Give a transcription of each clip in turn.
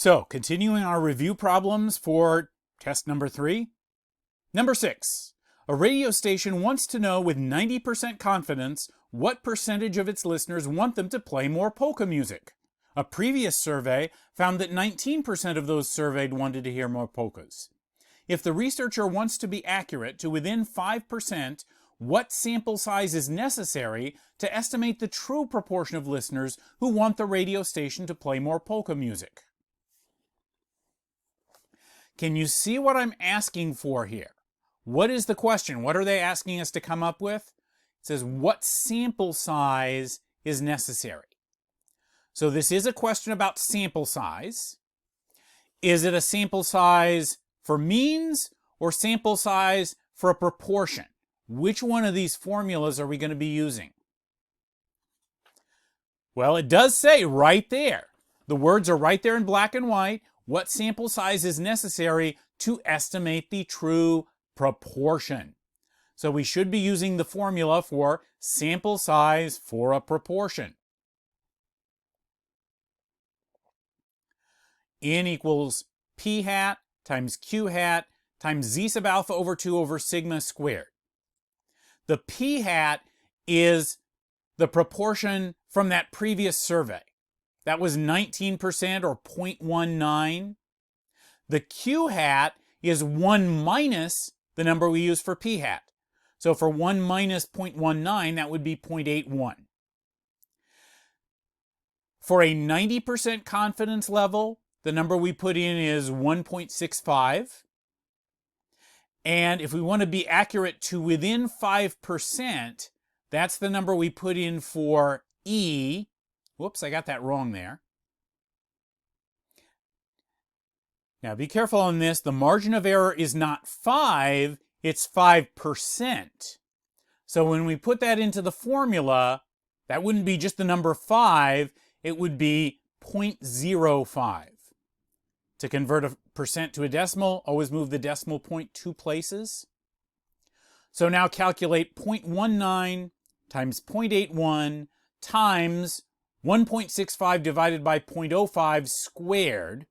So, continuing our review problems for test number 3. Number 6. A radio station wants to know with 90% confidence what percentage of its listeners want them to play more polka music. A previous survey found that 19% of those surveyed wanted to hear more polkas. If the researcher wants to be accurate to within 5%, what sample size is necessary to estimate the true proportion of listeners who want the radio station to play more polka music? Can you see what I'm asking for here? What is the question? What are they asking us to come up with? It says, what sample size is necessary? So this is a question about sample size. Is it a sample size for means or sample size for a proportion? Which one of these formulas are we going to be using? Well, it does say right there. The words are right there in black and white. What sample size is necessary to estimate the true proportion? So we should be using the formula for sample size for a proportion. N equals p hat times q hat times z sub alpha over 2 over sigma squared. The p hat is the proportion from that previous survey. That was 19% or 0.19. The q hat is 1 minus the number we use for p hat. So for 1 minus 0.19, that would be 0.81. For a 90% confidence level, the number we put in is 1.65. And if we want to be accurate to within 5%, that's the number we put in for E. Whoops, I got that wrong there. Now be careful on this. The margin of error is not 5, it's 5%. So when we put that into the formula, that wouldn't be just the number 5, it would be 0.05. To convert a percent to a decimal, always move the decimal point 2 places. So now calculate 0.19 times 0.81 times 1.65 divided by 0.05 squared.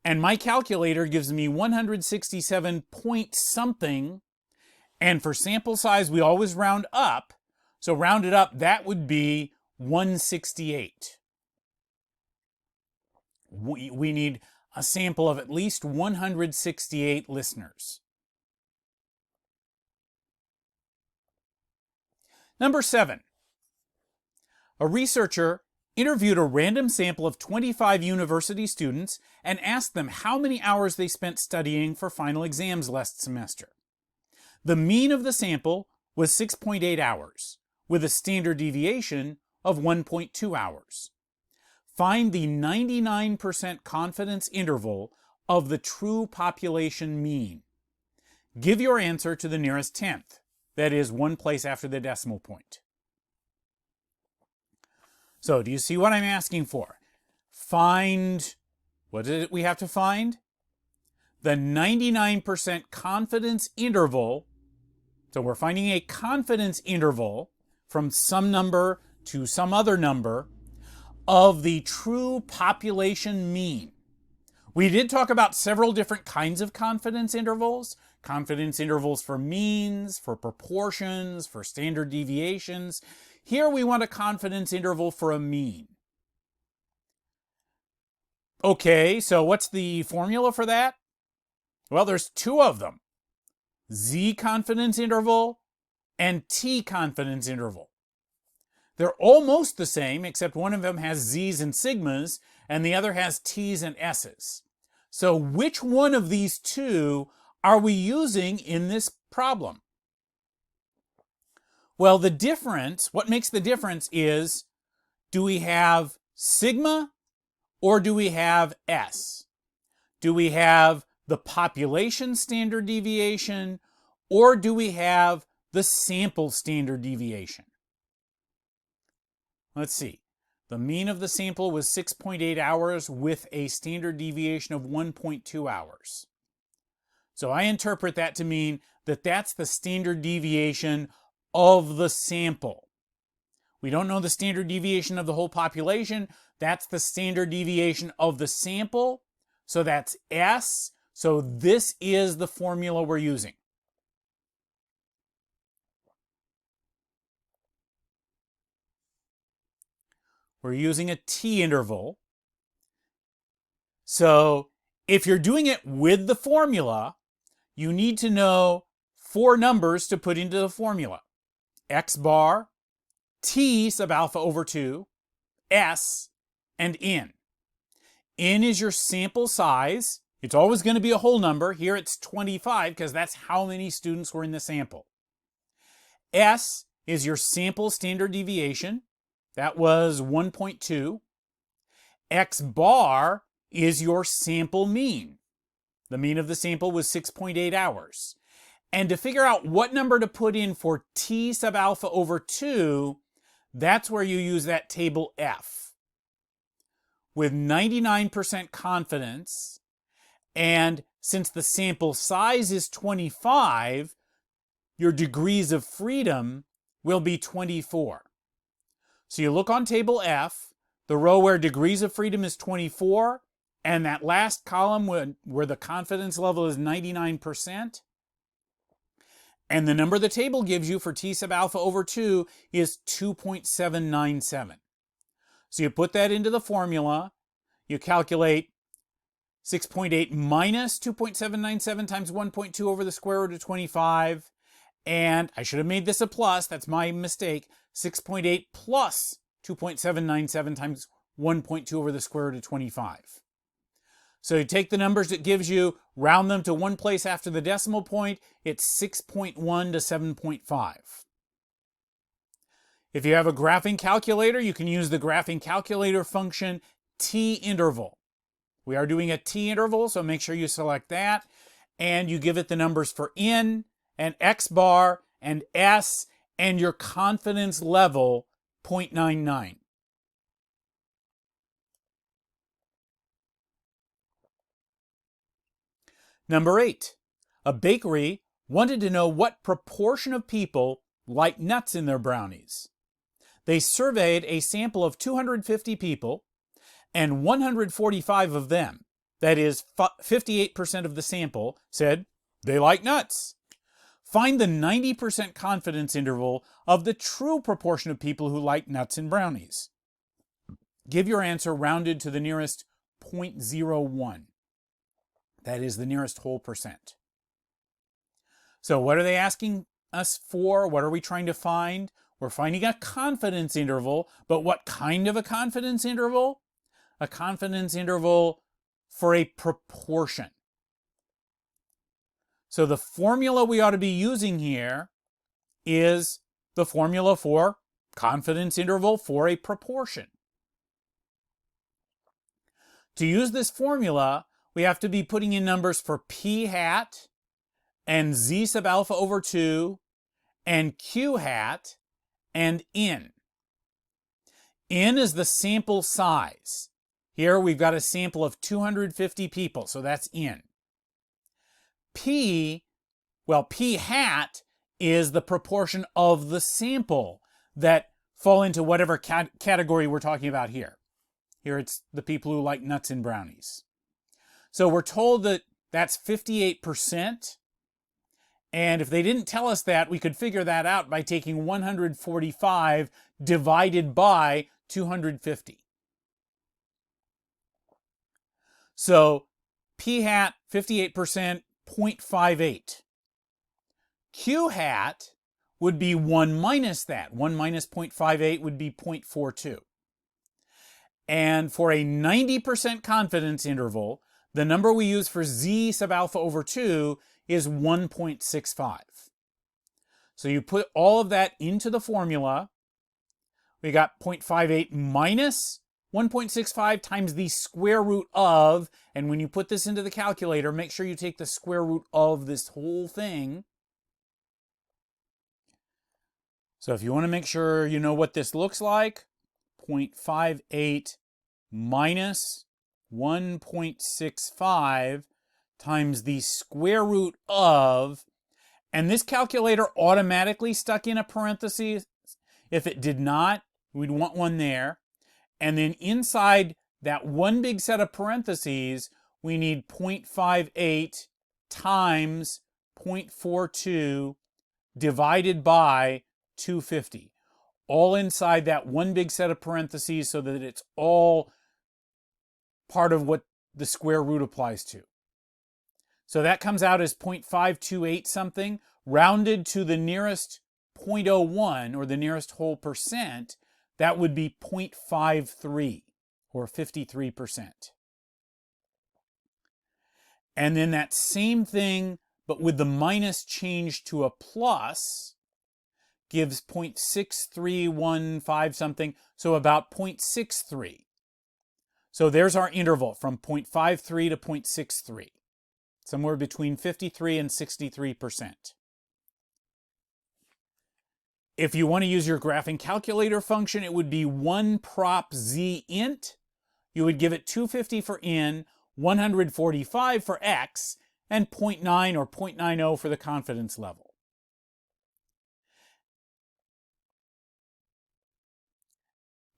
And my calculator gives me 167 point something. And for sample size, we always round up. So rounded up, that would be 168. We need a sample of at least 168 listeners. Number 7. A researcher interviewed a random sample of 25 university students and asked them how many hours they spent studying for final exams last semester. The mean of the sample was 6.8 hours, with a standard deviation of 1.2 hours. Find the 99% confidence interval of the true population mean. Give your answer to the nearest tenth, that is, one place after the decimal point. So, do you see what I'm asking for? Find, what did we have to find? The 99% confidence interval. So we're finding a confidence interval from some number to some other number of the true population mean. We did talk about several different kinds of confidence intervals. Confidence intervals for means, for proportions, for standard deviations. Here we want a confidence interval for a mean. Okay, so what's the formula for that? Well, there's two of them. Z confidence interval and T confidence interval. They're almost the same, except one of them has Z's and sigmas, and the other has T's and S's. So which one of these two are we using in this problem? Well, the difference, what makes the difference is, do we have sigma or do we have S? Do we have the population standard deviation or do we have the sample standard deviation? Let's see. The mean of the sample was 6.8 hours with a standard deviation of 1.2 hours. So I interpret that to mean that that's the standard deviation of the sample. We don't know the standard deviation of the whole population. That's the standard deviation of the sample. So that's S. So this is the formula we're using. We're using a t-interval. So if you're doing it with the formula, you need to know 4 numbers to put into the formula. X bar, t sub alpha over 2, S, and n. N is your sample size. It's always going to be a whole number. Here it's 25 because that's how many students were in the sample. S is your sample standard deviation. That was 1.2. X bar is your sample mean. The mean of the sample was 6.8 hours. And to figure out what number to put in for t sub alpha over 2, that's where you use that table F. With 99% confidence, and since the sample size is 25, your degrees of freedom will be 24. So you look on table F, the row where degrees of freedom is 24, and that last column where the confidence level is 99%. And the number the table gives you for t sub alpha over 2 is 2.797. So you put that into the formula, you calculate 6.8 minus 2.797 times 1.2 over the square root of 25, and I should have made this a plus, that's my mistake, 6.8 plus 2.797 times 1.2 over the square root of 25. So you take the numbers it gives you, round them to one place after the decimal point, it's 6.1 to 7.5. If you have a graphing calculator, you can use the graphing calculator function t-interval. We are doing a t-interval, so make sure you select that, and you give it the numbers for n, and x bar, and s, and your confidence level, 0.99. Number 8. A bakery wanted to know what proportion of people like nuts in their brownies. They surveyed a sample of 250 people, and 145 of them, that is 58% of the sample, said they like nuts. Find the 90% confidence interval of the true proportion of people who like nuts in brownies. Give your answer rounded to the nearest 0.01. That is the nearest whole percent. So what are they asking us for? What are we trying to find? We're finding a confidence interval, but what kind of a confidence interval? A confidence interval for a proportion. So the formula we ought to be using here is the formula for confidence interval for a proportion. To use this formula, we have to be putting in numbers for p hat and z sub alpha over 2 and q hat and n. N is the sample size. Here we've got a sample of 250 people, so that's n. P hat is the proportion of the sample that fall into whatever category we're talking about here. Here it's the people who like nuts and brownies. So we're told that that's 58%. And if they didn't tell us that, we could figure that out by taking 145 divided by 250. So p hat, 58%, 0.58. Q hat would be 1 minus that. 1 minus 0.58 would be 0.42. And for a 90% confidence interval, the number we use for z sub alpha over 2 is 1.65. So you put all of that into the formula. We got 0.58 minus 1.65 times the square root of, and when you put this into the calculator, make sure you take the square root of this whole thing. So if you want to make sure you know what this looks like, 0.58 minus 1.65 times the square root of, and this calculator automatically stuck in a parenthesis. If it did not, we'd want one there. And then inside that one big set of parentheses, we need 0.58 times 0.42 divided by 250. All inside that one big set of parentheses so that it's all part of what the square root applies to. So that comes out as 0.528 something, rounded to the nearest 0.01 or the nearest whole percent, that would be 0.53 or 53%. And then that same thing, but with the minus changed to a plus, gives 0.6315 something, so about 0.63. So there's our interval from 0.53 to 0.63, somewhere between 53 and 63%. If you want to use your graphing calculator function, it would be 1 prop z int. You would give it 250 for n, 145 for x, and 0.9 or 0.90 for the confidence level.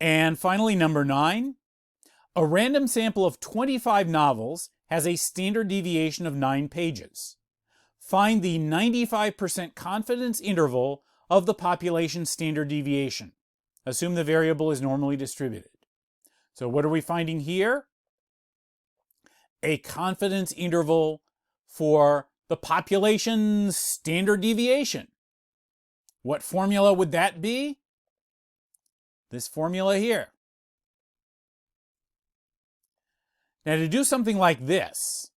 And finally, number 9. A random sample of 25 novels has a standard deviation of 9 pages. Find the 95% confidence interval of the population standard deviation. Assume the variable is normally distributed. So what are we finding here? A confidence interval for the population's standard deviation. What formula would that be? This formula here. Now to do something like this,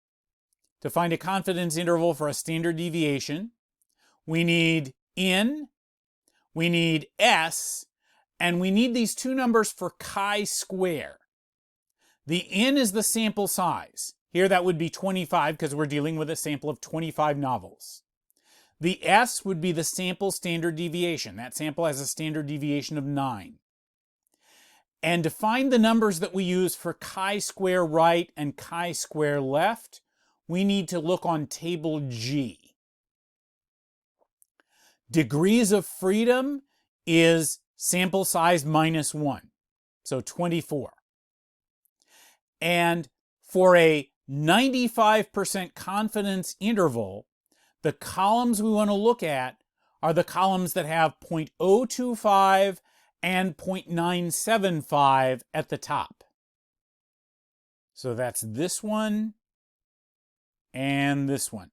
to find a confidence interval for a standard deviation, we need n, we need s, and we need these two numbers for chi-square. The n is the sample size. Here that would be 25 because we're dealing with a sample of 25 novels. The s would be the sample standard deviation. That sample has a standard deviation of 9. And to find the numbers that we use for chi-square right and chi-square left, we need to look on table G. Degrees of freedom is sample size minus 1, so 24. And for a 95% confidence interval, the columns we want to look at are the columns that have 0.025 and 0.975 at the top. So that's this one and this one.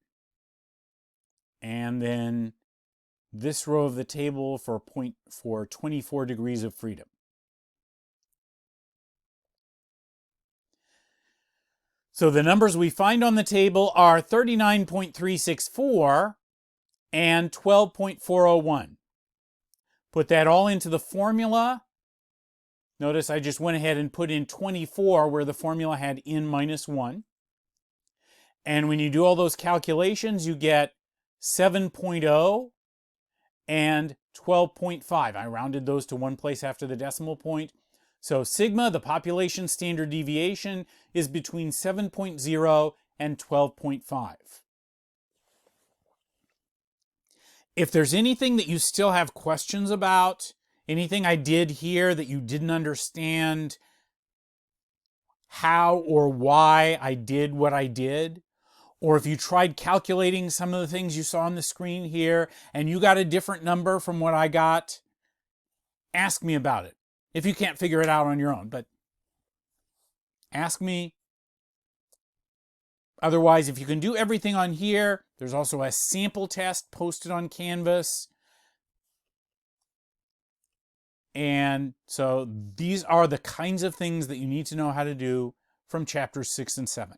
And then this row of the table for 24 degrees of freedom. So the numbers we find on the table are 39.364 and 12.401. Put that all into the formula. Notice I just went ahead and put in 24 where the formula had n minus 1. And when you do all those calculations, you get 7.0 and 12.5. I rounded those to one place after the decimal point. So sigma, the population standard deviation, is between 7.0 and 12.5. If there's anything that you still have questions about, anything I did here that you didn't understand how or why I did what I did, or if you tried calculating some of the things you saw on the screen here and you got a different number from what I got, ask me about it. If you can't figure it out on your own, but ask me. Otherwise, if you can do everything on here, there's also a sample test posted on Canvas. And so these are the kinds of things that you need to know how to do from chapters 6 and 7.